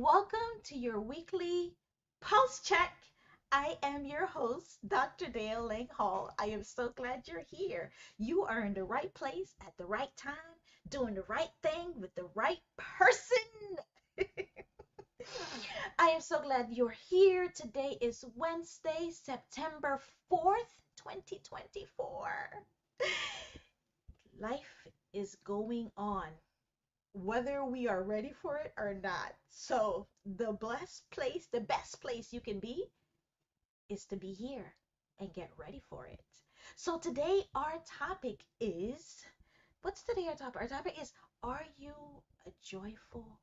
welcome to your weekly pulse check. I am your host, Dr. Dale Laing-Hall. I am so glad you're here. You are in the right place at the right time, doing the right thing with the right person. I am so glad you're here. Today is Wednesday, September 4th, 2024. Life is going on, whether we are ready for it or not. So, the best place you can be is to be here and get ready for it. So, today our topic is what's today our topic? Our topic is, are you a joyful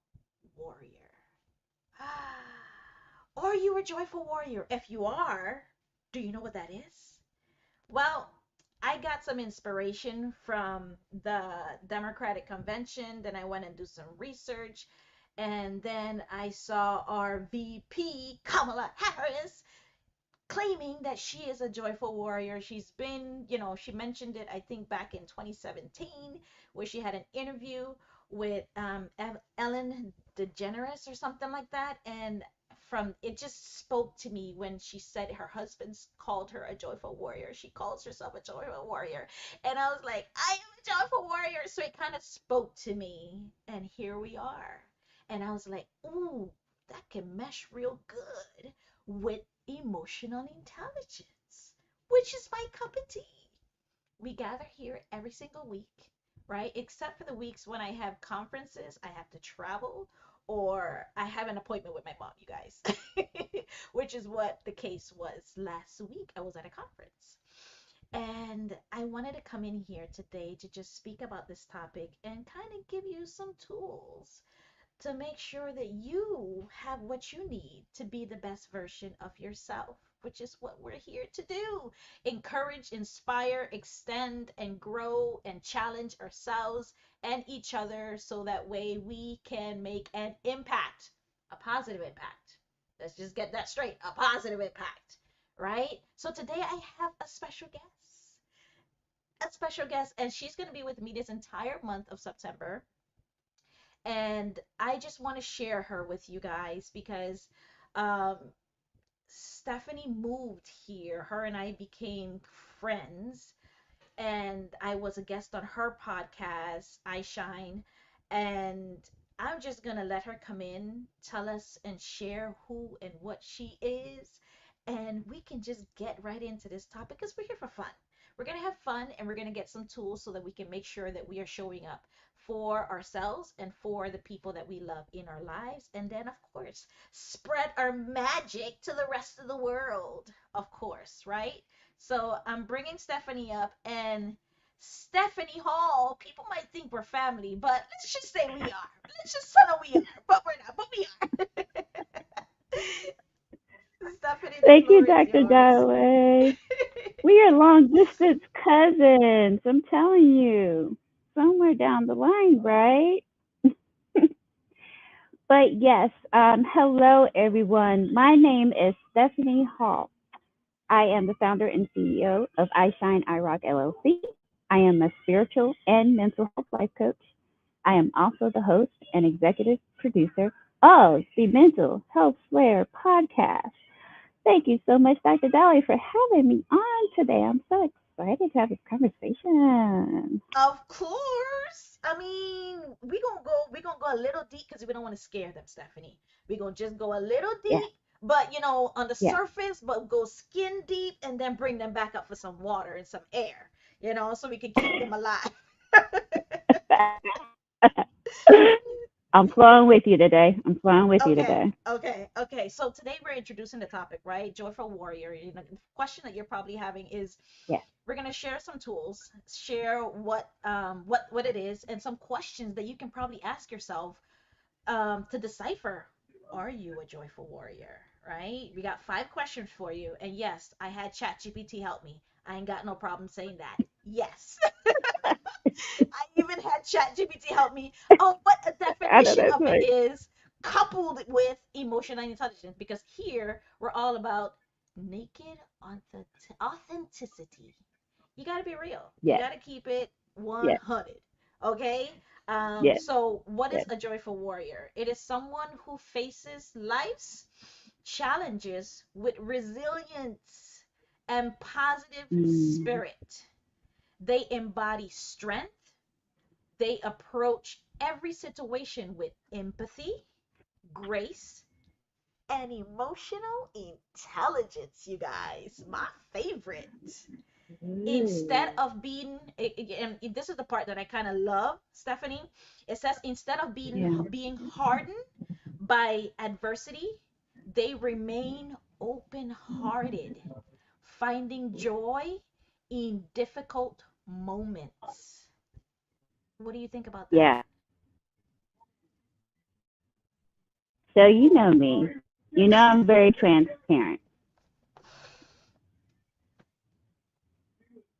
warrior? Are you a joyful warrior? If you are, do you know what that is? Well, I got some inspiration from the Democratic Convention. Then I went and do some research. And then I saw our VP, Kamala Harris, claiming that she is a joyful warrior. She's been, she mentioned it, I think, back in 2017, where she had an interview with Ellen DeGeneres or something like that. And from it just spoke to me when she said her husband's called her a joyful warrior. She calls herself a joyful warrior. And I was like, I am a joyful warrior. So it kind of spoke to me. And here we are. And I was like, ooh, that can mesh real good with emotional intelligence, which is my cup of tea. We gather here every single week, right? Except for the weeks when I have conferences, I have to travel, or I have an appointment with my mom, you guys, which is what the case was last week. I was at a conference. And I wanted to come in here today to just speak about this topic and kind of give you some tools to make sure that you have what you need to be the best version of yourself, which is what we're here to do. Encourage, inspire, extend, and grow and challenge ourselves and each other so that way we can make an impact, a positive impact. Let's just get that straight, a positive impact, right? So today I have a special guest, and she's going to be with me this entire month of September, and I just want to share her with you guys because um, Stephanie moved here. Her and I became friends, and I was a guest on her podcast, I Shine. And I'm just going to let her come in, tell us, and share who and what she is. And we can just get right into this topic because we're here for fun. We're going to have fun, and we're going to get some tools so that we can make sure that we are showing up for ourselves and for the people that we love in our lives. And then, of course, spread our magic to the rest of the world, of course, right? So I'm bringing Stephanie up, and Stephanie Hall. People might think we're family, but let's just say we are. Let's just say we are, but we're not. But we are. Stephanie, the Thank you, floor is Dr. yours. Dalloway. We are long distance cousins. I'm telling you, somewhere down the line, right? But yes, hello everyone. My name is Stephanie Hall. I am the founder and CEO of I Shine I Rock LLC. I am a spiritual and mental health life coach. I am also the host and executive producer of the Mental Health Flair podcast. Thank you so much, Dr. Dolly, for having me on today. I'm so excited to have this conversation. Of course. I mean, we gonna go a little deep because we don't want to scare them, Stephanie. We're gonna just go a little Yeah, deep, but on the yeah. surface, but go skin deep and then bring them back up for some water and some air, so we can keep them alive. I'm flowing with you today. I'm flowing with you Okay, today. okay. So today we're introducing the topic, right? Joyful warrior. The question that you're probably having is, Yeah, we're gonna share some tools, share what it is, and some questions that you can probably ask yourself to decipher, are you a joyful warrior, right? We got 5 questions for you. And yes, I had ChatGPT help me. I ain't got no problem saying that. Yes. I even had ChatGPT help me on what a I know definition that's of it right. is, coupled with emotional intelligence, because here we're all about naked authenticity. You got to be real. You Yes, got to keep it yes, 100. Okay. Yes. So what is Yes. a joyful warrior? It is someone who faces life's challenges with resilience and positive Mm, spirit. They embody strength. They approach every situation with empathy, grace, and emotional intelligence, you guys. My favorite. Instead ooh, of being, and this is the part that I kind of love, Stephanie. It says instead of yeah. being hardened by adversity, they remain open-hearted, finding joy in difficult moments. What do you think about that? Yeah. So you know me. You know I'm very transparent.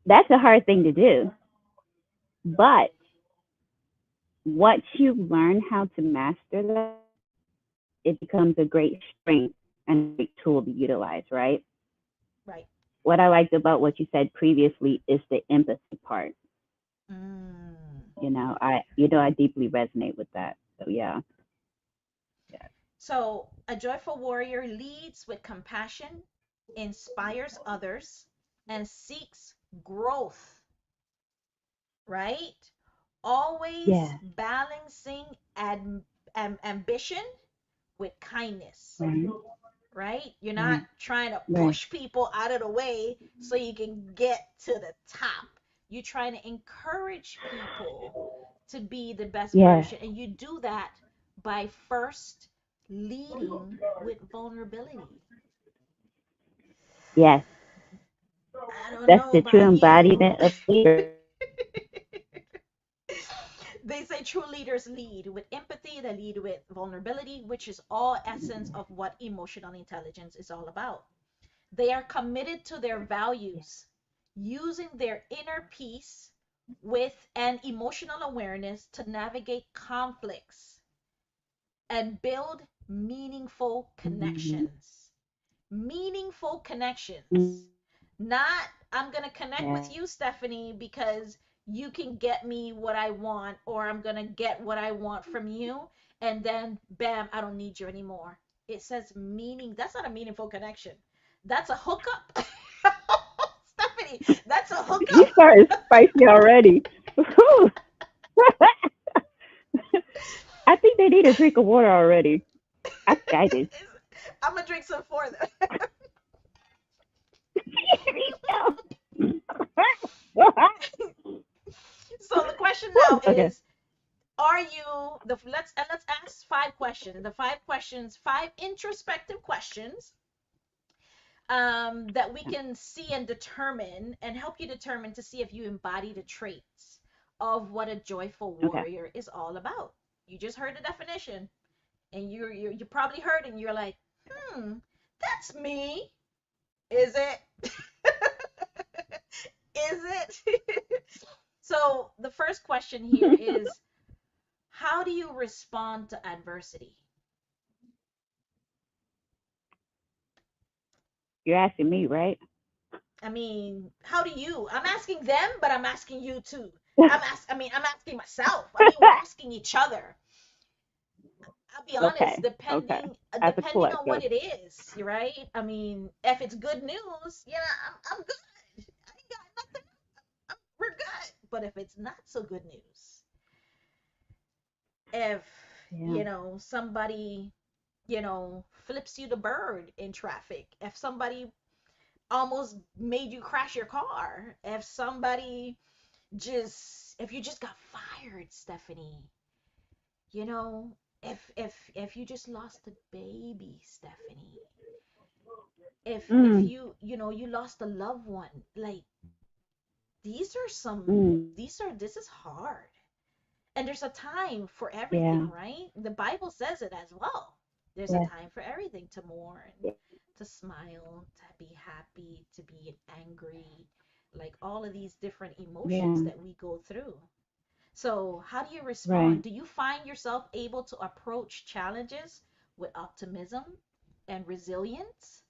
That's a hard thing to do. But once you learn how to master that, it becomes a great strength and a great tool to utilize, right? Right. What I liked about what you said previously is the empathy part. Mm. I deeply resonate with that. So yeah. Yeah. So, a joyful warrior leads with compassion, inspires others, and seeks growth, right? Always Yeah. balancing ambition with kindness, Right. right? You're not Right. trying to Right. push people out of the way so you can get to the top. You're trying to encourage people to be the best Yeah. version. And you do that by first leading with vulnerability. Yes. I don't That's know the true about you. embodiment of leader. They say true leaders lead with empathy, they lead with vulnerability, which is all essence of what emotional intelligence is all about. They are committed to their values, using their inner peace with an emotional awareness to navigate conflicts and build meaningful Mm-hmm. connections. Meaningful Mm-hmm. connections. Not, I'm going to connect Yeah. with you, Stephanie, because you can get me what I want, or I'm going to get what I want from you, and then, bam, I don't need you anymore. It says meaning. That's not a meaningful connection. That's a hookup. Stephanie, that's a You hookup. started spicy already. I think they need a drink of water already. I think I do. I'm going to drink some for them. So the question now Okay. is, are you the let's ask five questions. The five questions, five introspective questions, that we can see and determine and help you determine to see if you embody the traits of what a joyful Okay. warrior is all about. You just heard the definition, and you probably heard it and you're like, that's me. Is it? Is it? So the first question here is, how do you respond to adversity? You're asking me, right? I mean, how do you? I'm asking them, but I'm asking you too. I'm asking myself. I mean, we're asking each other. I'll be honest, Okay. Okay. As a depending on collective. what it is, you're right? I mean, if it's good news, yeah, I'm good. I ain't got nothing. We're good. But if it's not so good news, if Yeah. somebody flips you the bird in traffic, if somebody almost made you crash your car, if you just got fired, Stephanie, you know, if you just lost a baby, Stephanie, if Mm. you lost a loved one, like, these are some Mm. this is hard. And there's a time for everything, Yeah. right? The Bible says it as well. There's a Yeah. time for everything, to mourn, to smile, to be happy, to be angry, like all of these different emotions Yeah. that we go through. So, how do you Right. respond? Do you find yourself able to approach challenges with optimism and resilience,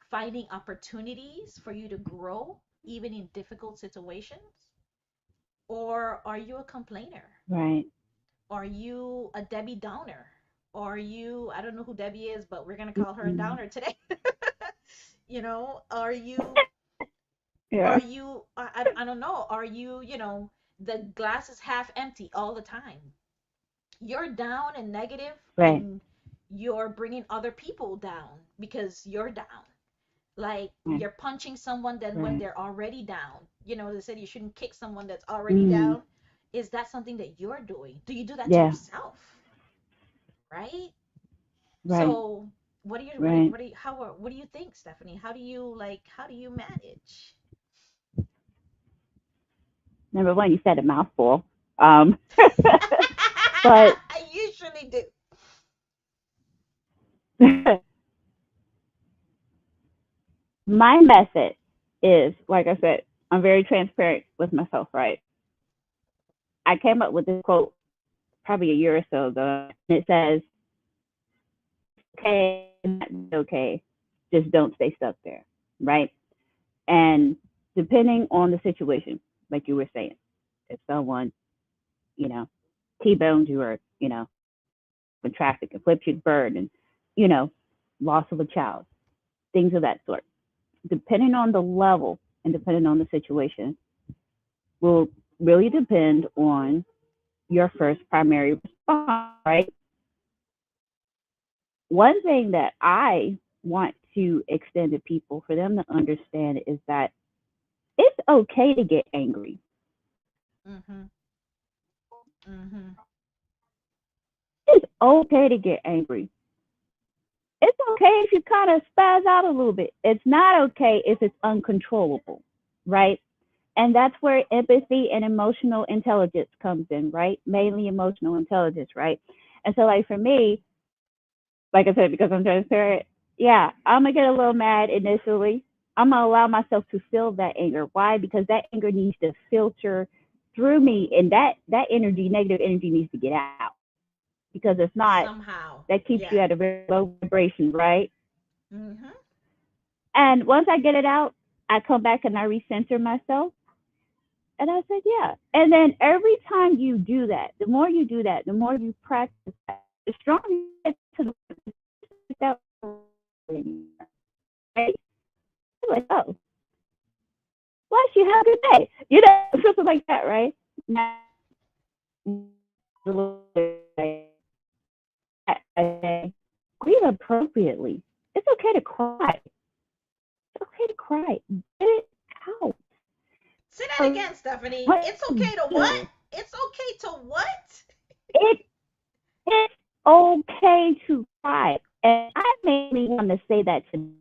finding opportunities for you to grow even in difficult situations? Or are you a complainer? Right. Are you a Debbie Downer? Are you, I don't know who Debbie is, but we're going to call her a Mm-mm. downer today. Are you, Yeah. I don't know, are you, the glass is half empty all the time? You're down and negative Right. and you're bringing other people down because you're down. Like Right. you're punching someone then when Right. they're already down. They said you shouldn't kick someone that's already Mm. down. Is that something that you're doing? Do you do that to Yeah. yourself? Right? Right. So what do you what do you, Right. what do you how what do you think, Stephanie? How do you manage? Number one, you said a mouthful. Um, but I usually do. my method is, like I said, I'm very transparent with myself, right? I came up with this quote probably a year or so ago, and it says, okay, okay, just don't stay stuck there, right? And depending on the situation, like you were saying, if someone, you know, T-bones you or, when traffic and flips you the bird and, you know, loss of a child, things of that sort. Depending on the level and depending on the situation, will really depend on your first primary response, right? One thing that I want to extend to people for them to understand is that it's okay to get angry. Mhm. Mhm. It's okay to get angry. It's okay if you kind of spaz out a little bit. It's not okay if it's uncontrollable, right? And that's where empathy and emotional intelligence comes in, right? Mainly emotional intelligence, right? And so, like for me, like I said, because I'm transparent, yeah, I'm gonna get a little mad initially. I'm gonna allow myself to feel that anger. Why? Because that anger needs to filter through me, and that energy, negative energy, needs to get out. Because if not, Somehow. that keeps you Yeah. at a very low vibration, right? Mhm. And once I get it out, I come back and I recenter myself. And I said, yeah. And then every time you do that, the more you do that, the more you practice that, the stronger you get to that, right? You're like, oh, bless you, have a good day. Something like that, right? Now, I grieve appropriately. It's okay to cry. It's okay to cry. Get it out. Say that again, Stephanie. What It's to okay to what? do? It's okay to what? It It's okay to cry. And I mainly want to say that to you.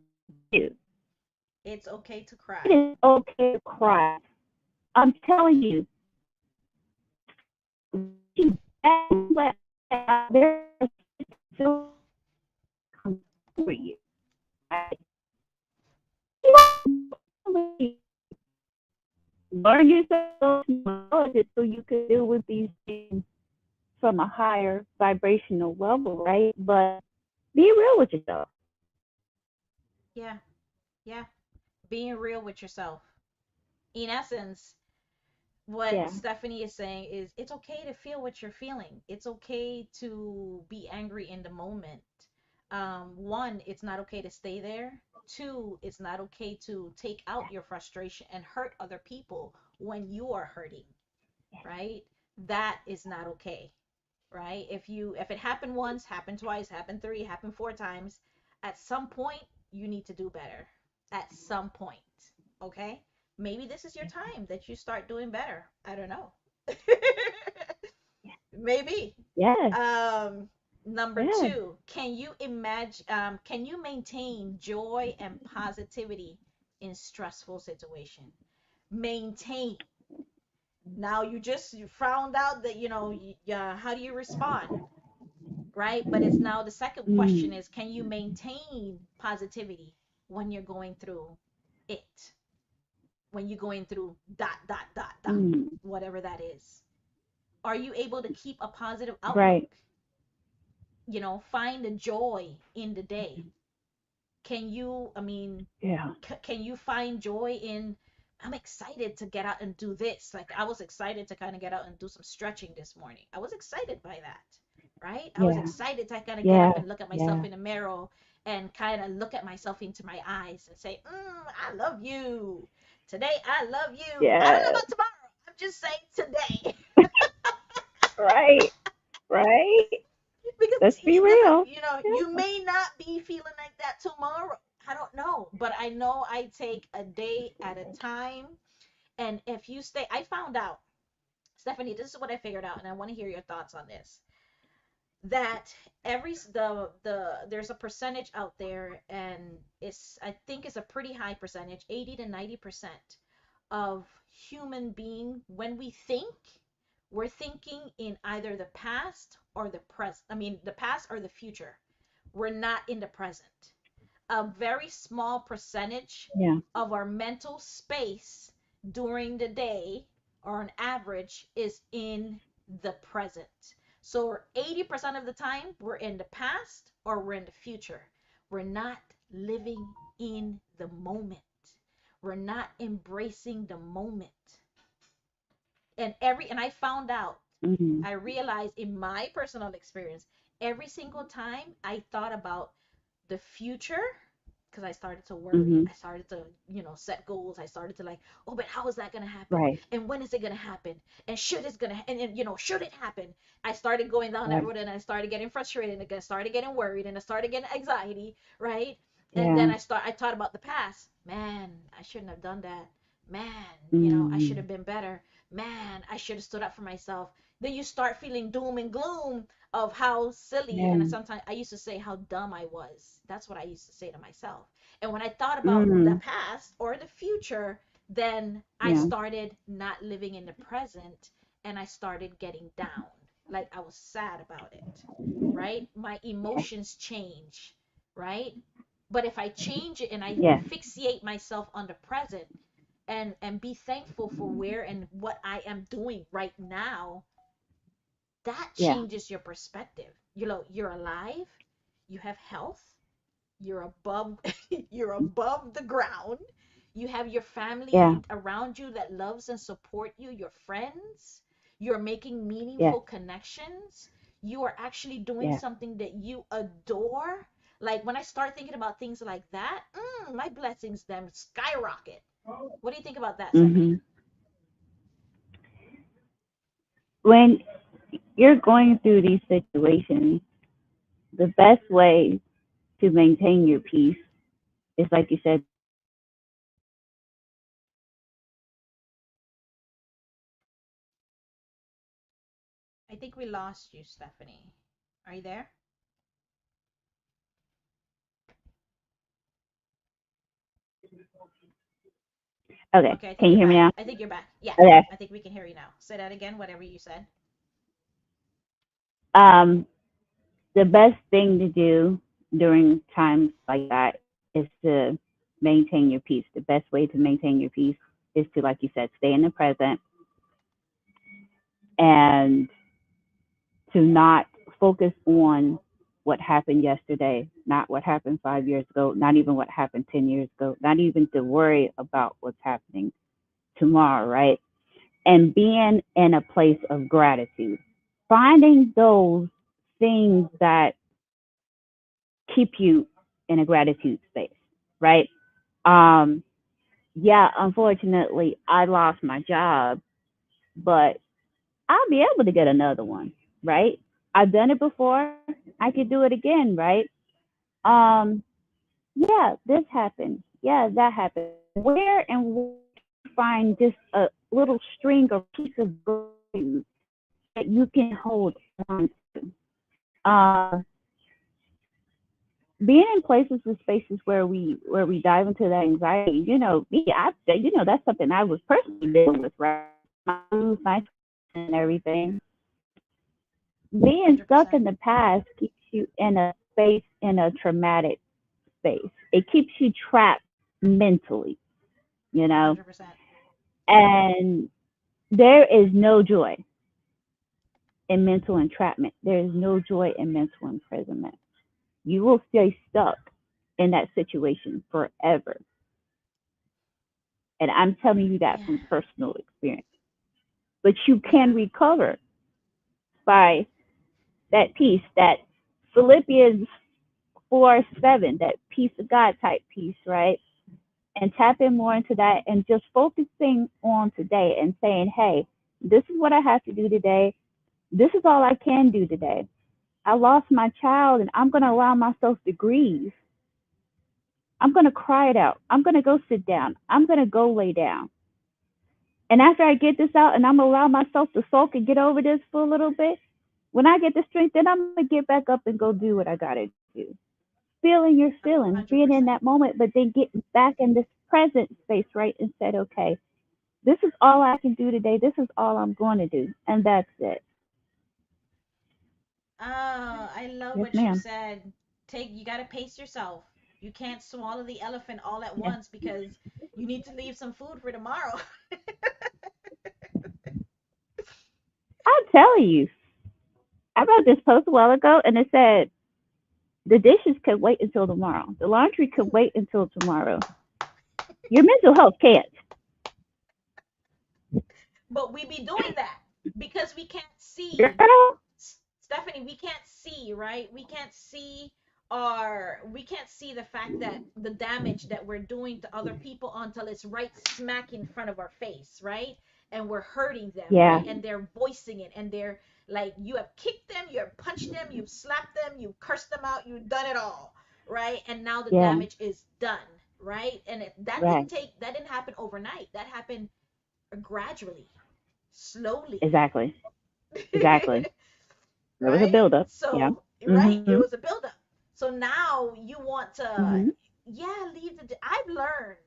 It's okay to It cry. is okay to cry. I'm telling you, you let there still come for you. Right? Learn yourself so you can deal with these things from a higher vibrational level, right? But be real with yourself. Yeah. Yeah. Being real with yourself. In essence, what Yeah. Stephanie is saying is it's okay to feel what you're feeling. It's okay to be angry in the moment. One, it's not okay to stay there. Two, it's not okay to take out your frustration and hurt other people when you are hurting, right? That is not okay, right? If it happened once, happened twice, happened three, happened four times, at some point you need to do better. At some point, okay? Maybe this is your time that you start doing better. I don't know. Maybe. Yes. Um, Number Yes. two, can you maintain joy and positivity in stressful situation? Maintain. Now you found out that how do you respond, right? But it's now the second question Mm. is can you maintain positivity when you're going through it? When you're going through dot dot dot dot, Mm. whatever that is. Are you able to keep a positive Right. outlook? Find the joy in the day. Can you, I mean, Yeah. can you find joy in I'm excited to get out and do this. Like I was excited to kind of get out and do some stretching this morning. I was excited by that, right? I was Yeah. excited to kind of get Yeah. up and look at myself Yeah. in the mirror and kind of look at myself into my eyes and say, I love you. Today, I love you. I don't know Yeah. about tomorrow. I'm just saying today. Right. Right. Because Let's be listen, real. you Yeah. may not be feeling like that tomorrow. I don't know, but I know I take a day at a time. And if you stay, I found out, Stephanie, this is what I figured out, and I want to hear your thoughts on this. That there's a percentage out there, and I think it's a pretty high percentage, 80 to 90% of human being, when we think, we're thinking in either the past or the present. I mean, the past or the future. We're not in the present. A very small percentage Yeah. of our mental space during the day, or on average, is in the present. So 80% of the time, we're in the past or we're in the future. We're not living in the moment. We're not embracing the moment. And I found out, Hmm. I realized in my personal experience, every single time I thought about the future, because I started to worry. Hmm. I started to, set goals. I started to like, oh, but how is that gonna happen? Right. And when is it gonna happen? And should it happen? I started going down that Right. road, and I started getting frustrated, and I started getting worried, and I started getting anxiety, right? And then Yeah. I thought about the past. Man, I shouldn't have done that. Man, I should Mm. have been better. Man, I should have stood up for myself. Then you start feeling doom and gloom of how silly, Yeah. and sometimes I used to say how dumb I was. That's what I used to say to myself. And when I thought about the Mm. past or the future, then I Yeah. started not living in the present, and I started getting down. Like I was sad about it, right? My emotions change, right? But if I change it and I Yeah. fixate myself on the present, and be thankful for where and what I am doing right now, that Yeah. changes your perspective. You're alive, you have health, you're above you're above the ground, you have your Yeah. family around you that loves and support you, your friends, you're making Yeah. meaningful connections, you are actually doing Yeah. something that you adore. Like when I start thinking about things like that, my blessings then skyrocket. What do you think about that, Hmm. Stephanie? When you're going through these situations, the best way to maintain your peace is, like you said, I think we lost you, Stephanie. Are you there? okay. Okay, I think Can you you're hear me back. now? I think you're back. Yeah, Okay. I think we can hear you now. Say that again, whatever you said. Um, the best thing to do during times like that is to maintain your peace. The best way to maintain your peace is to, like you said, stay in the present and to not focus on what happened yesterday, not what happened 5 years ago, not even what happened 10 years ago, not even to worry about what's happening tomorrow, right? And being in a place of gratitude, finding those things that keep you in a gratitude space, right? Um, yeah, unfortunately, I lost my job, but I'll be able to get another one, right? I've done it before. I could do it again, right? Um, yeah, this happened. Yeah, that happened. Where and where can you find just a little string or piece of gratitude that you can hold on to? Being in places and spaces where we dive into that anxiety, me, that's something I was personally dealing with, right? My moods, my and everything. Being stuck 100%. in the past keeps you in a space, in a traumatic space. It keeps you trapped mentally, you know, 100%. and there is no joy in mental entrapment. There is no joy in mental imprisonment. You will stay stuck in that situation forever. And I'm telling you that Yeah. from personal experience. But you can Yeah. recover by that peace, that Philippians 4:7, that peace of God type peace, right? And tap in more into that and just focusing on today and saying, hey, this is what I have to do today. This is all I can do today. I lost my child and I'm going to allow myself to grieve. I'm going to cry it out. I'm going to go sit down. I'm going to go lay down. And after I get this out and I'm going to allow myself to sulk and get over this for a little bit, when I get the strength, then I'm going to get back up and go do what I got to do. Feeling your feelings, being in that 100%. moment, but then getting back in this present space, right? And said, okay, this is all I can do today. This is all I'm going to do. And that's it. Oh, I love Yes, what you ma'am. said. You got to pace yourself. You can't swallow the elephant all at Yes. once because you need to leave some food for tomorrow. I'll tell you, I wrote this post a while ago and it said, the dishes could wait until tomorrow. The laundry could Ooh, wait until tomorrow. Your mental health can't. but we be doing that because we can't see. Girl, Stephanie, we can't see, right? We can't see the fact that the damage that we're doing to other people until it's right smack in front of our face, right? And we're hurting them, yeah, right? And they're voicing it and they're like, you have kicked them, you have punched them, you've slapped them, you've cursed them out, you've done it all, right? And now the yeah, damage is done, right? And right. that didn't happen overnight. That happened gradually, slowly. Exactly. Exactly. There was a Right? buildup. Yeah. So, right, Mhm. it was a buildup. So now you want to, Mhm. yeah, leave the. I've learned.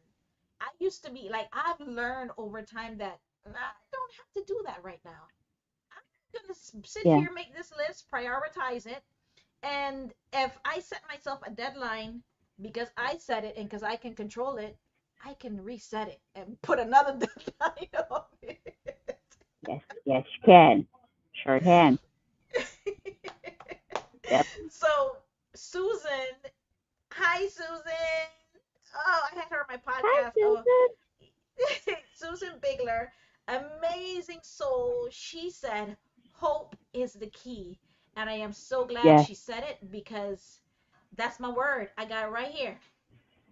I used to be like, I've learned over time that I don't have to do that right now. I'm gonna sit Yeah. here, make this list, prioritize it, and if I set myself a deadline because I set it and because I can control it, I can reset it and put another deadline on Yes. Yes, you can. Sure can. it. Yep. So, Susan, hi, Susan. Oh, I had her on my Hi, podcast. Oh, Susan. Susan Bigler, amazing soul. She said, hope is the key. And I am so glad Yes. she said it because that's my word. I got it right here.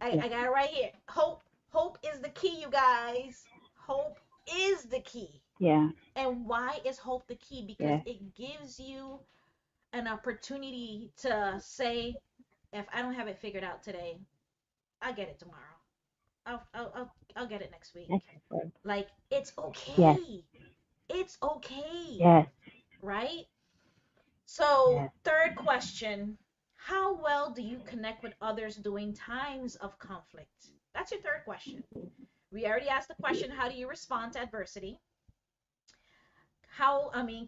I, Yes. I got it right here. Hope is the key, you guys. Hope is the key. Yeah. And why is hope the key? Because Yeah. it gives you an opportunity to say, if I don't have it figured out today, I'll get it tomorrow. I'll get it next week. Yes. Like it's Yes. okay. It's okay, Yes. right? So, Yes. third question, how well do you connect with others during times of conflict? That's your third question. We already asked the question, how do you respond to adversity?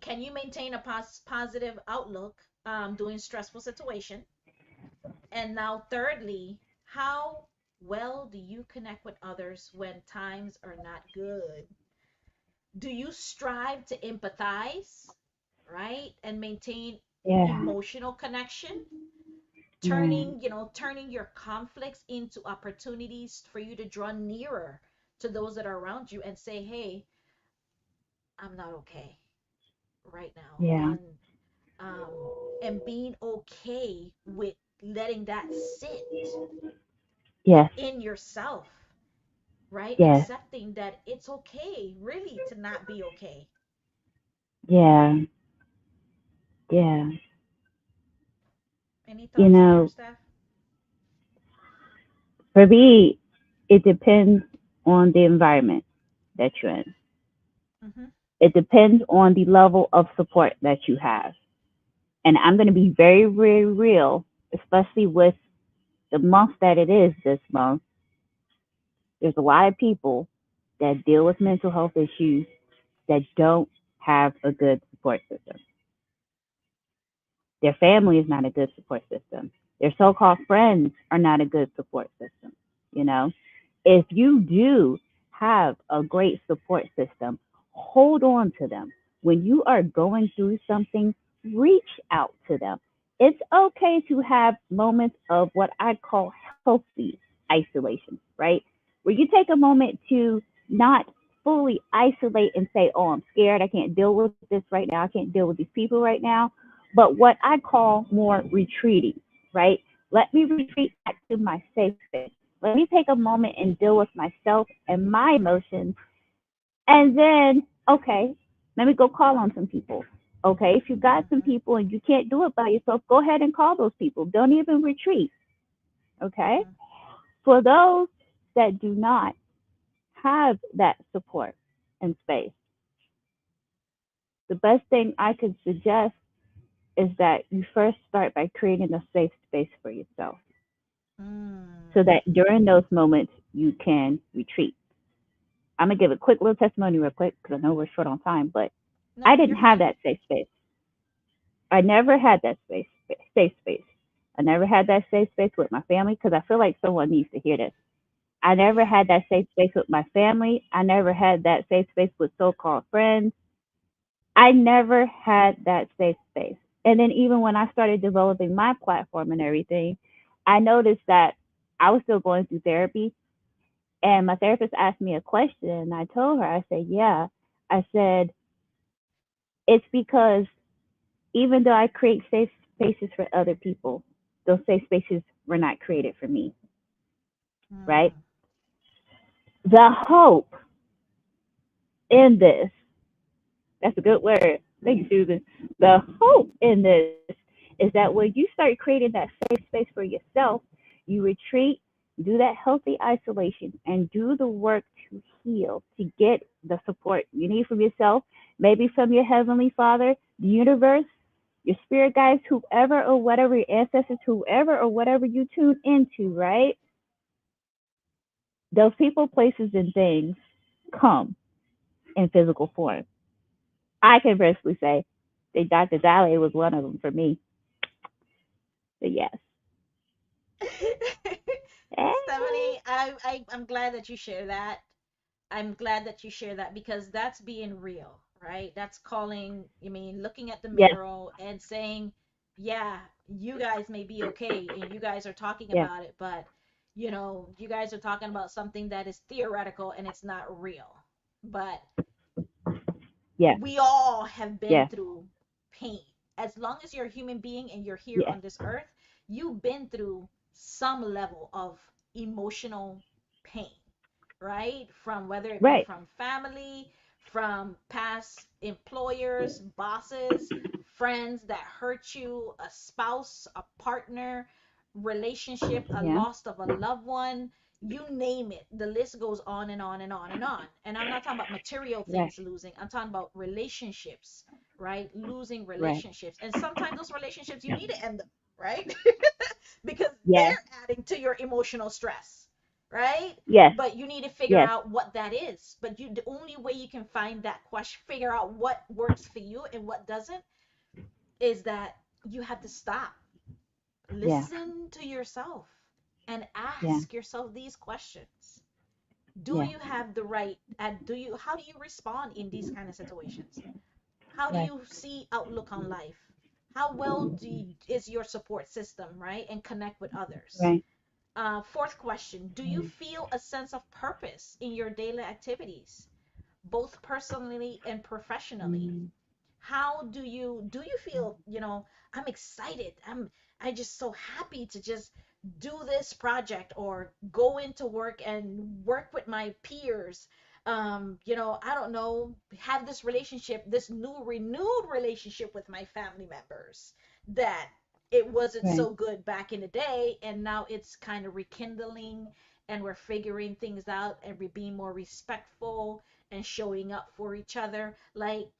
Can you maintain a positive outlook during stressful situation? And now, thirdly, how well do you connect with others when times are not good? Do you strive to empathize, right? And maintain Yeah. emotional connection, Yeah. turning your conflicts into opportunities for you to draw nearer to those that are around you and say, "Hey, I'm not okay right now." Yeah. And being okay with letting that sit Yes. in yourself, right? Yes. Accepting that it's okay really to not be okay. Yeah. Yeah. Any You thoughts there, know, Steph? for me, it depends on the environment that you're in. Mm-hmm. It depends on the level of support that you have. And I'm going to be very, very real, especially with the month that it is this month. There's a lot of people that deal with mental health issues that don't have a good support system. Their family is not a good support system. Their so called friends are not a good support system. You know, if you do have a great support system, hold on to them. When you are going through something, reach out to them. It's okay to have moments of what I call healthy isolation, right? where you take a moment to not fully isolate and say, oh, I'm scared. I can't deal with this right now. I can't deal with these people right now. But what I call more retreating, right? Let me retreat back to my safe space. Let me take a moment and deal with myself and my emotions. And then, okay, let me go call on some people. Okay, if you got some Mm-hmm. people and you can't do it by yourself, go ahead and call those people. Don't even retreat. Okay? Mm-hmm. For those that do not have that support and space, the best thing I could suggest is that you first start by creating a safe space for yourself so Mm. that during those moments you can retreat. I'm going to give a quick little testimony real quick because I know we're short on time, but I No, didn't you're have fine. that safe space. I never had that safe space. I never had that safe space with my family because I feel like someone needs to hear this. I never Yeah. had that safe space with my family. I never had that safe space with so called friends. I never had that safe space. And then even when I started developing my platform and everything, I noticed that I was still going through therapy. And my therapist asked me a question, and I told her, I said, yeah. I said, it's because even though I create safe spaces for other people, those safe spaces were not created for me, right? Mm. The hope in this, that's a good word. Thank you, Susan. The hope in this is that when you start creating that safe space for yourself, you retreat, do that healthy isolation, and do the work to heal, to get the support you need from yourself, maybe from your Heavenly Father, the universe, your spirit guides, whoever or whatever, your ancestors, whoever or whatever you tune into, right? Those people, places, and things come in physical form. I can personally say that Dr. Dale was one of them for me. But yes. Stephanie, I'm glad that you share that. I'm glad that you share that because that's being real, right? That's calling, I mean, looking at the Yes. mirror and saying, yeah, you guys may be okay and you guys are talking Yes. about it, but you guys are talking about something that is theoretical and it's not real. But Yes. we all have been Yes. through pain. As long as you're a human being and you're here Yes. on this earth, you've been through some level of emotional pain, right? From whether it be Right. from family, from past employers, bosses, friends that hurt you, a spouse, a partner, relationship, a Yeah. loss of a loved one, you name it. The list goes on and on and on and on. And I'm not talking about material Right. things losing. I'm talking about relationships, right? Losing Right. relationships. And sometimes those relationships you need to end them, right? Because Yes. they're adding to your emotional stress, right? Yes. But you need to figure Yes. out what that is. But the only way you can find that question, figure out what works for you and what doesn't, is that you have to stop, Yeah. listen to yourself, and Yeah. ask yourself these questions. Do Yeah. you have the right, and do you, how do you respond in these kind of situations? How do Right. you see outlook on life? How well is your support system, right? And connect with others. Right. Fourth question, do you feel a sense of purpose in your daily activities, both personally and professionally? Mm. How do you feel, I'm excited, I just so happy to just do this project or go into work and work with my peers, I don't know, have this relationship, this new renewed relationship with my family members that it wasn't Right. so good back in the day and now it's kind of rekindling and we're figuring things out and we're being more respectful and showing up for each other. Like,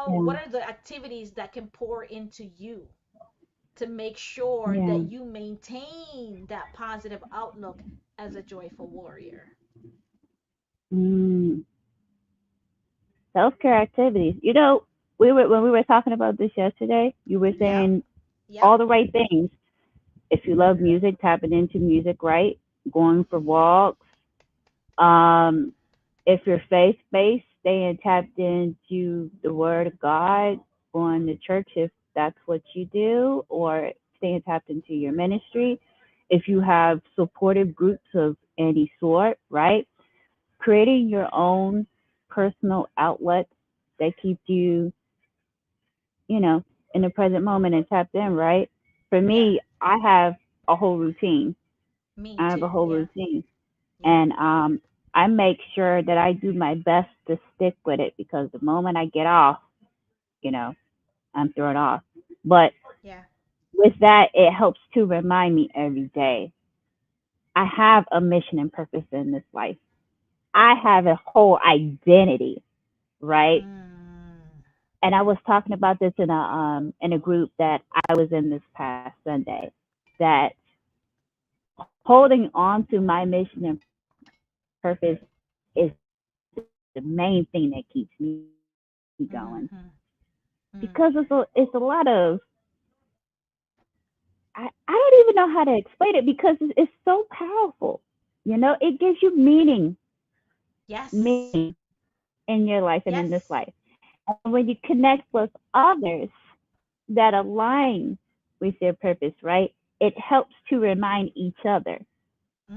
Yeah. what are the activities that can pour into you to make sure Yeah. that you maintain that positive outlook as a joyful warrior? Mm. Self-care activities. You know, we were when we were talking about this yesterday. You were Yep. saying Yep. all the right things. If you love music, tapping into music, right? Going for walks. Um, if you're faith based, staying tapped into the Word of God, going to church if that's what you do, or staying tapped into your ministry. If you have supportive groups of any sort, right? Creating your own personal outlet that keeps you, you know, in the present moment and tapped in, right? For Yeah. me, I have a whole routine. Me I have a too. whole Yeah. routine. Yeah. And I make sure that I do my best to stick with it because the moment I get off, you know, I'm thrown off. But Yeah. with that, it helps to remind me every day I have a mission and purpose in this life. I have a whole identity, right? Mm. And I was talking about this in a group that I was in this past Sunday. That holding on to my mission and purpose is the main thing that keeps me going because Mm-hmm. it's a lot of I don't even know how to explain it because it's so powerful. You know, it gives you Yes. meaning in your life and in this Yes. life. And when you connect with others that align with their purpose, right? It helps to remind each other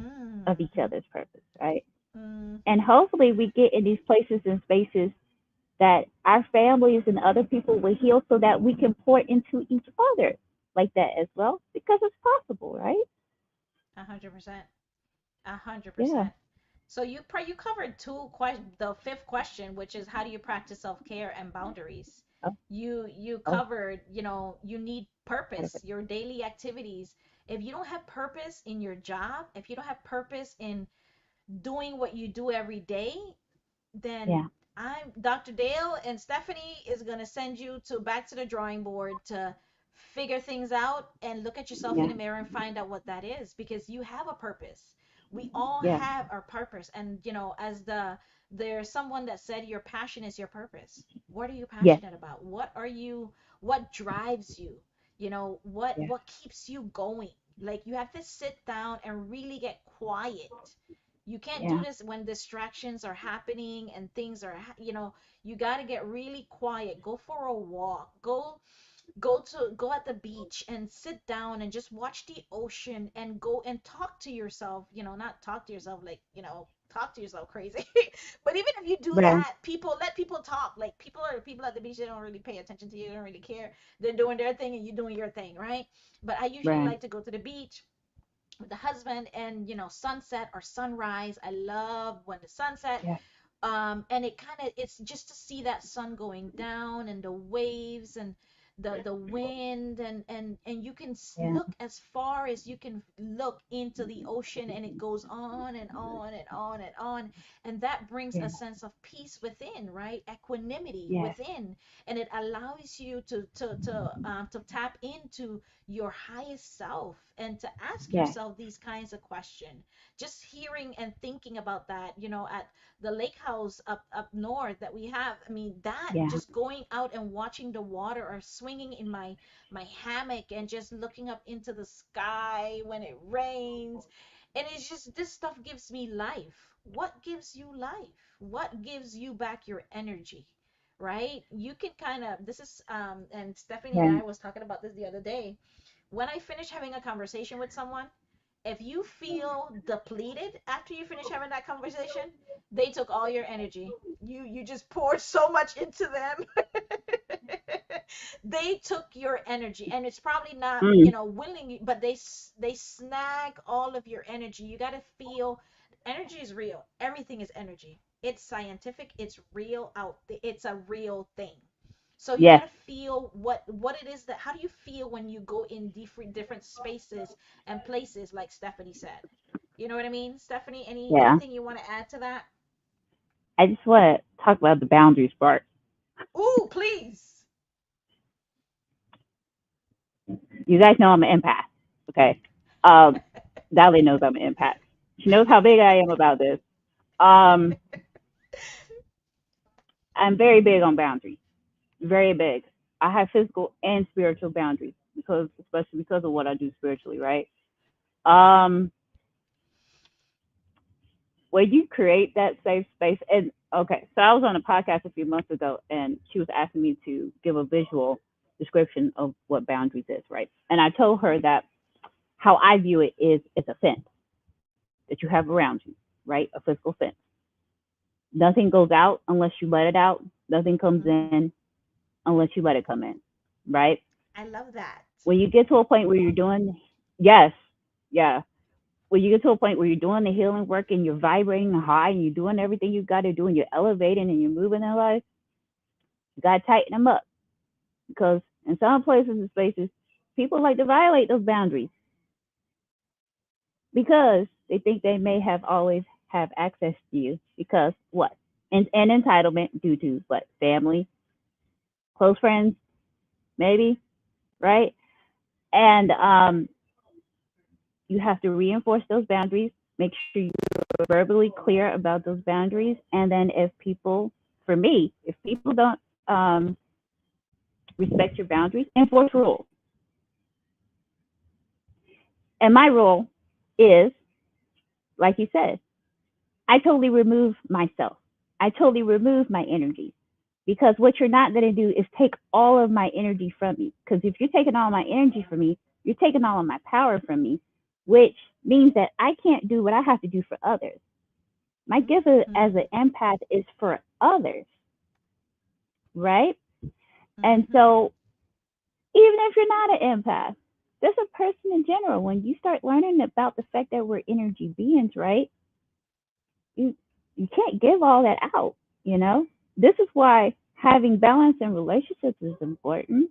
of each Mm-hmm. other's purpose, right? And Mm-hmm. hopefully we get in these places and spaces that our families and other people will heal so that we can pour into each other like that as well because it's possible, right? 100%. A hundred Yeah. percent. So you covered the fifth question, which is how do you practice self-care and boundaries. Oh, You oh, covered, you need purpose, perfect. your daily activities. If you don't have purpose in your job, if you don't have purpose in doing what you do every day, then Yeah, I'm Dr. Dale and Stephanie is gonna send you to back to the drawing board to figure things out and look at yourself in yeah, the mirror and find out what that is because you have a purpose. We all yeah, have our purpose, and as there's someone that said your passion is your purpose. What are you yes, passionate about? What drives you? What yeah, keeps you going? Like you have to sit down and really get quiet. You can't do yeah, this when distractions are happening and things are you got to get really quiet. Go for a walk. Go at the beach and sit down and just watch the ocean and go and talk to yourself. Not talk to yourself like, talk to yourself crazy. But even if you do right, that, let people talk. Like people at the beach, they don't really pay attention to you, they don't really care. They're doing their thing and you doing your thing, right? But I usually right, like to go to the beach with the husband and sunset or sunrise. I love when the sunset, yeah, and it's just to see that sun going down and the waves and the wind, and you can yeah, look as far as you can look into the ocean, and it goes on and on and on and on, and that brings yeah, a sense of peace within, right? Equanimity yes, within, and it allows you to tap into your highest self and to ask yes, yourself these kinds of questions. Just hearing and thinking about that, at the lake house up north that we have. I mean, that yeah, just going out and watching the water or swinging in my hammock and just looking up into the sky when it rains. And it's just this stuff gives me life. What gives you life? What gives you back your energy? Right? You can kind of this is and Stephanie and yeah, I was talking about this the other day. When I finish having a conversation with someone, if you feel depleted after you finish having that conversation, they took all your energy. You just poured so much into them. They took your energy, and it's probably not, mm, willing, but they snag all of your energy. You got to feel energy is real. Everything is energy. It's scientific, it's real it's a real thing. So you got yes, to feel what it is that how do you feel when you go in different spaces and places like Stephanie said. You know what I mean? Stephanie, yeah. anything you want to add to that? I just want to talk about the boundaries part. Ooh, please. You guys know I'm an empath, okay? Um, Dolly knows I'm an empath. She knows how big I am about this. Um, I'm very big on boundaries, very big. I have physical and spiritual boundaries especially because of what I do spiritually, right? Um, when you create that safe space, and okay, so I was on a podcast a few months ago, and she was asking me to give a visual description of what boundaries is, right? And I told her that how I view it is it's a fence that you have around you, right? A physical fence. Nothing goes out unless you let it out. Nothing comes Mm, in unless you let it come in, right? I love that. When you get to a point where you're doing, yes, yeah. When you get to a point where you're doing the healing work and you're vibrating high and you're doing everything you got to do and you're elevating and you're moving in life, you got to tighten them up because in some places and spaces, people like to violate those boundaries because they think they may have always have access to you because what? And entitlement due to what? Family, close friends, maybe, right? And you have to reinforce those boundaries. Make sure you're verbally clear about those boundaries. And then if people, for me, if people don't respect your boundaries, enforce rules. And my rule is, like you said, I totally remove myself. I totally remove my energy. Because what you're not going to do is take all of my energy from me. Because if you're taking all my energy from me, you're taking all of my power from me, which means that I can't do what I have to do for others. My gift as Mm-hmm. an empath is for others, right? And Mm-hmm. so even if you're not an empath, just a person in general, when you start learning about the fact that we're energy beings, right? You you can't give all that out, you know? This is why having balance in relationships is important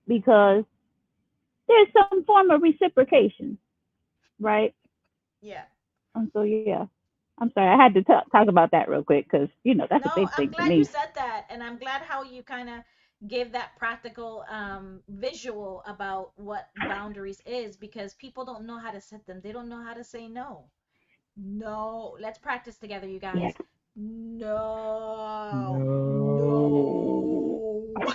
because there's some form of reciprocation, right? Yeah. And so yeah, I'm sorry, I had to talk about that real quick because that's a No, big I'm thing for glad you me. said that, and I'm glad how you kind of gave that practical visual about what boundaries is because people don't know how to set them. They don't know how to say no. No, let's practice together, you Yeah. guys. No, No. no.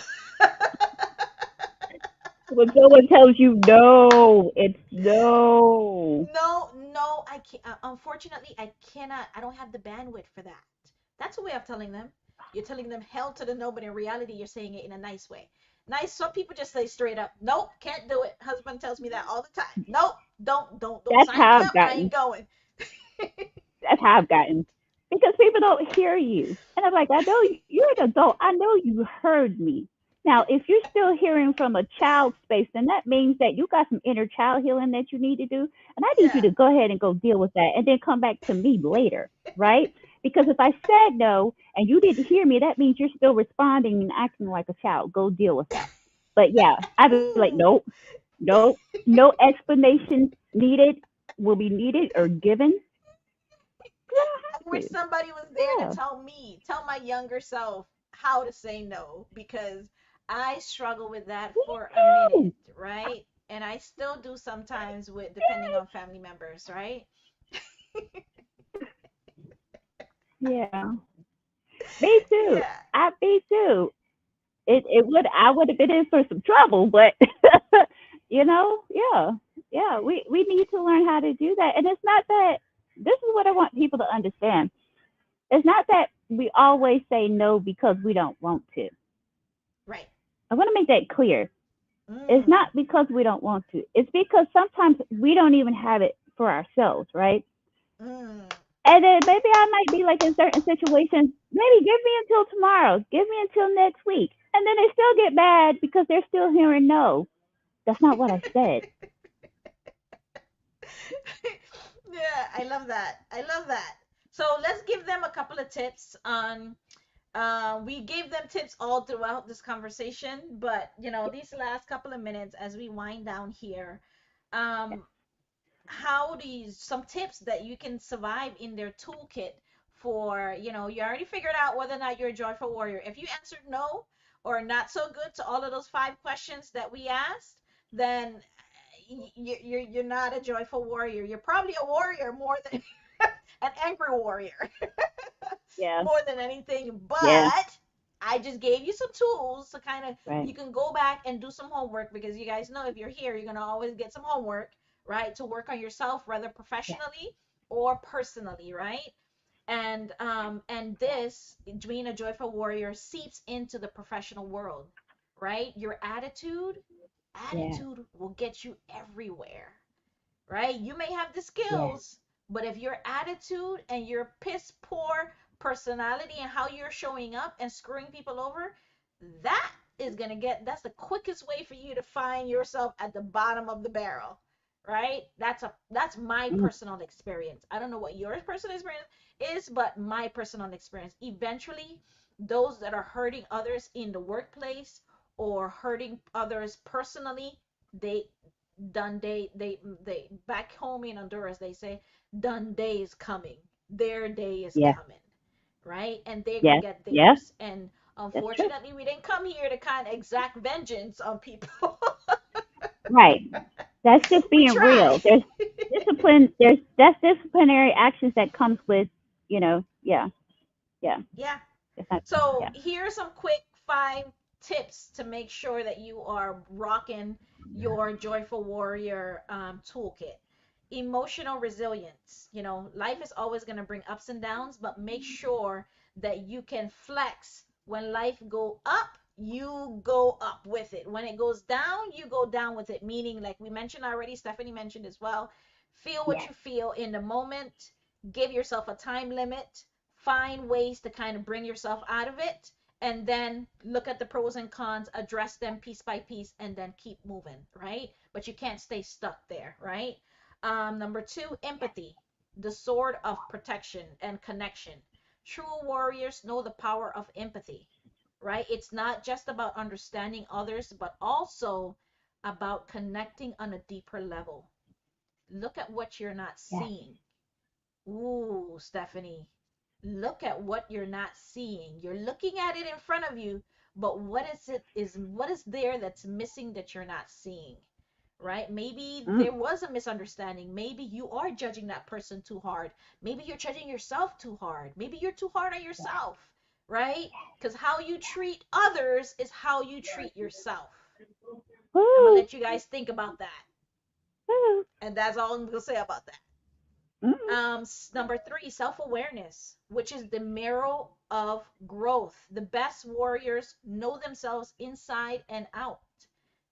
When someone tells you no, it's no. No, no, I can't. Unfortunately, I cannot. I don't have the bandwidth for that. That's a way of telling them. You're telling them hell to the no, but in reality, you're saying it in a nice way. Nice. Some people just say straight up, nope, can't do it. Husband tells me that all the time. Nope, don't That's sign me how I've up. I gotten. ain't going. That's how I've gotten. Because people don't hear you. And I'm like, I know you're an adult. I know you heard me. Now, if you're still hearing from a child space, then that means that you got some inner child healing that you need to do. And I need you Yeah. to go ahead and go deal with that and then come back to me later, right? Because if I said no and you didn't hear me, that means you're still responding and acting like a child. Go deal with that. But yeah, I'd be like, Ooh. nope, nope, no explanation needed will be needed or given. I I don't wish have to. somebody was there to Yeah. tell me, tell my younger self how to say no because I struggle with that for a minute, Woo! right? And I still do sometimes with depending on family members, right? Yeah. Me too. Yeah. Me too. It would I would have been in for some trouble, but yeah. Yeah. We need to learn how to do that. And it's not that this is what I want people to understand. It's not that we always say no because we don't want to. Right. I want to make that clear. It's Mm. not because we don't want to. It's because sometimes we don't even have it for ourselves, right? Mm. And then maybe I might be like in certain situations, maybe give me until tomorrow, give me until next week. And then they still get mad because they're still hearing no. That's not what I said. Yeah, I love that. I love that. So let's give them a couple of tips on we gave them tips all throughout this conversation, but these last couple of minutes as we wind down here, um, how do you some tips that you can survive in their toolkit for you already figured out whether or not you're a joyful warrior. If you answered no or not so good to all of those 5 questions that we asked, then you're not a joyful warrior. You're probably a warrior more than an angry warrior Yeah, more than anything. yeah, But I just gave you some tools to kind of right. you can go back and do some homework because you guys know if you're here, you're gonna always get some homework, right? To work on yourself, whether Yeah, professionally or personally, right? And yeah, this being a joyful warrior seeps into the professional world, right? Your attitude yeah, will get you everywhere, right? You may have the Yes. skills, but if your attitude and your piss poor personality and how you're showing up and screwing people over, that is going to that's the quickest way for you to find yourself at the bottom of the barrel, right? That's my Mm, personal experience. I don't know what your personal experience is, but my personal experience. Eventually, those that are hurting others in the workplace or hurting others personally, they done they back home in Honduras they say done day is coming. Their day is yes. coming, right? And they're gonna Yes. get Yes. theirs. And That's true. unfortunately, we didn't come here to kind of exact vengeance on people. Right. That's just We being try. real. There's discipline. There's that's disciplinary actions that comes with, yeah, yeah. Yeah. It's not, So yeah, here are some quick 5 tips to make sure that you are rocking your Joyful Warrior toolkit. Emotional resilience. Life is always going to bring ups and downs, but make sure that you can flex. When life go up, you go up with it. When it goes down, you go down with it. Meaning, like we mentioned already, Stephanie mentioned as well, feel what yes, you feel in the moment. Give yourself a time limit, find ways to kind of bring yourself out of it, and then look at the pros and cons, address them piece by piece, and then keep moving, right? But you can't stay stuck there, right? Number 2, empathy, the sword of protection and connection. True warriors know the power of empathy, right? It's not just about understanding others, but also about connecting on a deeper level. Look at what you're not yes. seeing. Ooh, Stephanie, look at what you're not seeing. You're looking at it in front of you, but what is there that's missing that you're not seeing? Right? Maybe Mm, there was a misunderstanding. Maybe you are judging that person too hard. Maybe you're judging yourself too hard. Maybe you're too hard on yourself, right? Because how you treat others is how you treat yourself. I'm gonna woo, let you guys think about that. woo, And that's all I'm gonna say about that. mm, Number 3, self-awareness, which is the mirror of growth. The best warriors know themselves inside and out.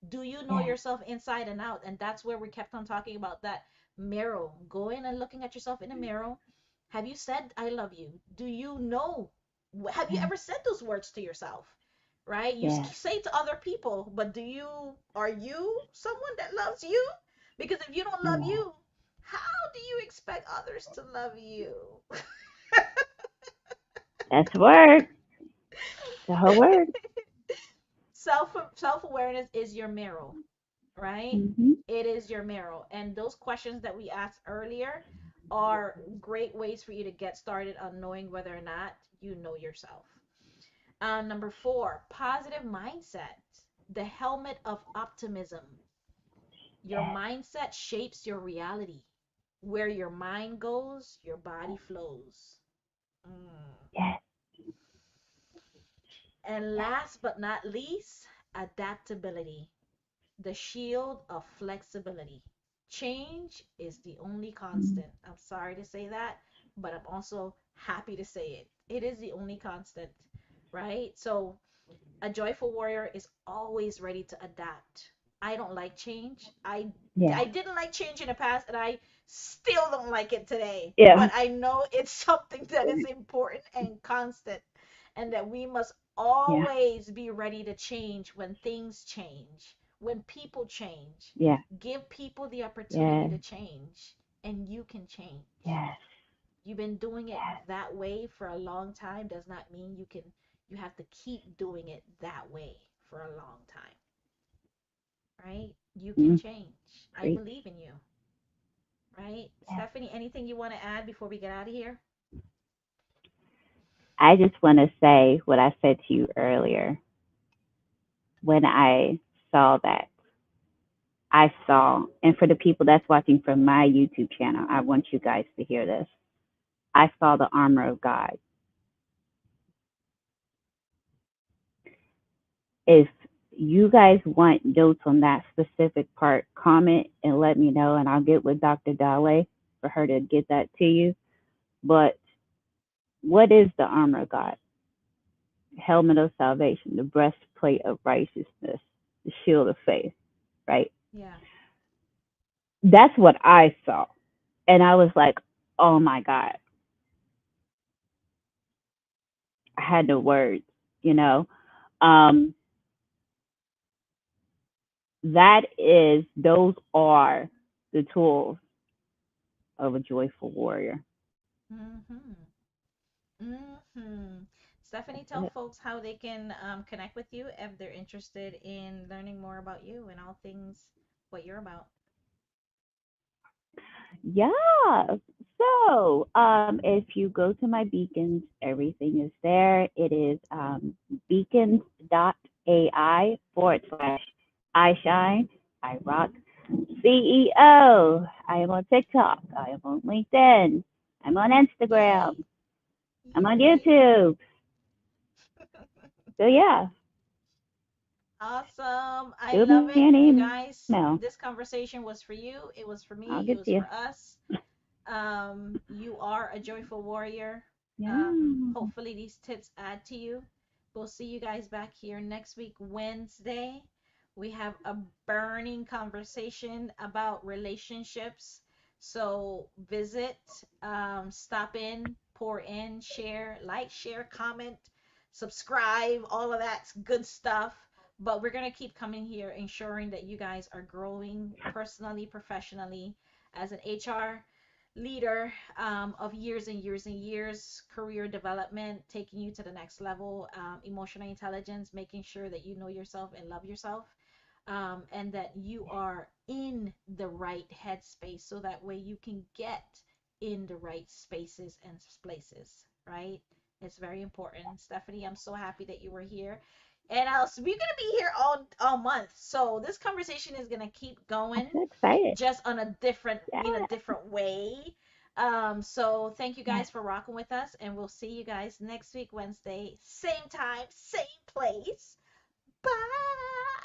Do you know yes, yourself inside and out? And that's where we kept on talking about that mirror. Going and looking at yourself in the mirror. Have you said I love you? Do you know? Have you yes, ever said those words to yourself? Right? You yes, say to other people, but are you someone that loves you? Because if you don't love yes. you, how do you expect others to love you? That's the word. The whole word. Self-awareness is your mirror, right? Mm-hmm. It is your mirror. And those questions that we asked earlier are great ways for you to get started on knowing whether or not you know yourself. Number 4, positive mindset, the helmet of optimism. Your Yes, mindset shapes your reality. Where your mind goes, your body flows. Mm. yes, And yes. last but not least, adaptability, the shield of flexibility. Change is the only Mm, constant. I'm sorry to say that, but I'm also happy to say it. It is the only constant, right? So a joyful warrior is always ready to adapt. I don't like change. I yes, didn't like change in the past, and I still don't like it today. yeah, But I know it's something that is important and constant, and that we must yeah, always be ready to change when things change, when people change. yeah, Give people the opportunity yeah, to change, and you can change. yes, You've been doing it yes. that way for a long time does not mean you have to keep doing it that way for a long time, right? You can Mm, change. I preach. believe in you, right? Yes. Stephanie, anything you want to add before we get out of here? I just want to say what I said to you earlier when I saw that. I saw, and for the people that's watching from my YouTube channel, I want you guys to hear this. I saw the armor of God. If you guys want notes on that specific part, comment and let me know, and I'll get with Dr. Dale for her to get that to you. But what is the armor of God? Helmet of salvation, the breastplate of righteousness, the shield of faith, right? Yeah. That's what I saw. And I was like, oh my God, I had no words, you know. Um, those are the tools of a joyful warrior. Mm-hmm. Mm-hmm. Stephanie, tell folks how they can connect with you if they're interested in learning more about you and all things what you're about. Yeah. So, if you go to my beacons, everything is there. It is beacons.ai / I shine, I rock CEO. I am on TikTok. I am on LinkedIn. I'm on Instagram. Yay! I'm on Yay! YouTube. So, yeah, Awesome. I shoot love me it. an You email. guys, this conversation was for you. It was for I'll me. It get was to you. for us. You are a joyful warrior. Yeah. Hopefully these tips add to you. We'll see you guys back here next week, Wednesday. We have a burning conversation about relationships. So visit, stop in, pour in, share, like, share, comment, subscribe, all of that good stuff. But we're going to keep coming here, ensuring that you guys are growing personally, professionally, as an HR leader of years and years and years, career development, taking you to the next level, emotional intelligence, making sure that you know yourself and love yourself, and that you are in the right headspace so that way you can get in the right spaces and places, right? It's very important. Stephanie, I'm so happy that you were here. And we're gonna be here all month. So this conversation is gonna keep I'm going so excited. just on a different in a Yeah. different way. So thank you Yes. guys for rocking with us, and we'll see you guys next week, Wednesday, same time, same place. Bye.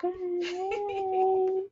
Bye.